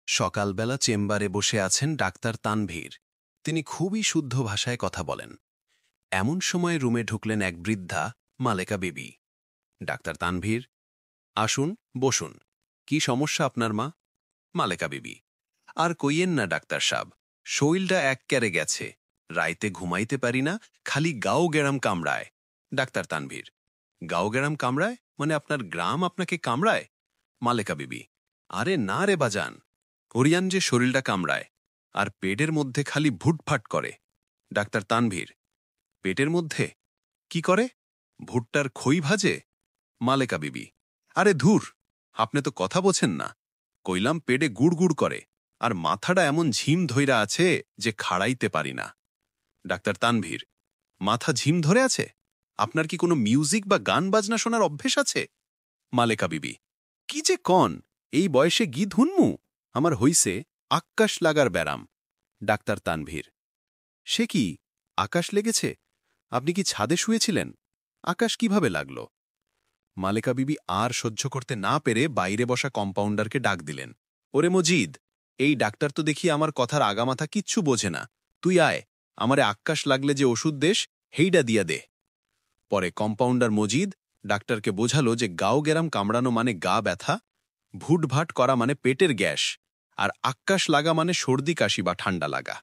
সকালবেলা চেম্বারে বসে আছেন ডাক্তার তানভীর। তিনি খুবই শুদ্ধ ভাষায় কথা বলেন। এমন সময় রুমে ঢুকলেন এক বৃদ্ধা, মালেকা বিবি। ডাক্তার তানভীর, আসুন, বসুন। কি সমস্যা আপনার মা? মালেকা বিবি, আর কইয়েন না ডাক্তার সাব, শৈলটা একক্যারে গেছে, রাইতে ঘুমাইতে পারি না, খালি গাও গেরাম কামড়ায়। ডাক্তার তানভীর, গাও গেরাম কামড়ায় মানে আপনার গ্রাম আপনাকে কামড়ায়? মালেকা বিবি, আরে না রে বাজান, ওরিয়ান যে শরীরটা কামড়ায়, আর পেটের মধ্যে খালি ভুটফাট করে। ডাক্তার তানভীর, পেটের মধ্যে কি করে? ভুট্টার খই ভাজে? মালেকা বিবি, আরে ধুর, আপনি তো কথা বোঝেন না। কইলাম পেটে গুড় গুড় করে, আর মাথাটা এমন ঝিম ধইরা আছে যে খাড়াইতে পারি না। ডাক্তার তানভীর, মাথা ঝিম ধরে আছে? আপনার কি কোনো মিউজিক বা গান বাজনা শোনার অভ্যেস আছে? মালেকা বিবি, কি যে কন, এই বয়সে গীত হুনমু? আমার হইছে আকাশ লাগার ব্যারাম। ডাক্তার তানভীর, সে কি, আকাশ লেগেছে? আপনি কি ছাদে শুয়েছিলেন? আকাশ কিভাবে লাগল? মালেকা বিবি আর সহ্য করতে না পেরে বাইরে বসা কম্পাউন্ডারকে ডাক দিলেন। ওরে মজিদ, এই ডাক্তার তো দেখি আমার কথার আগামাথা কিচ্ছু বোঝে না। তুই আয়, আমারে আকাশ লাগলে যে ওষুধ দেশ, হেইডা দিয়া দে। পরে কম্পাউন্ডার মজিদ ডাক্তারকে বোঝালো যে গাও গেরাম কামড়ানো মানে গা ব্যথা, ভুটভাট করা মানে পেটের গ্যাস, আর আক্কাস লাগা মানে সর্দি কাশি বা ঠান্ডা লাগা।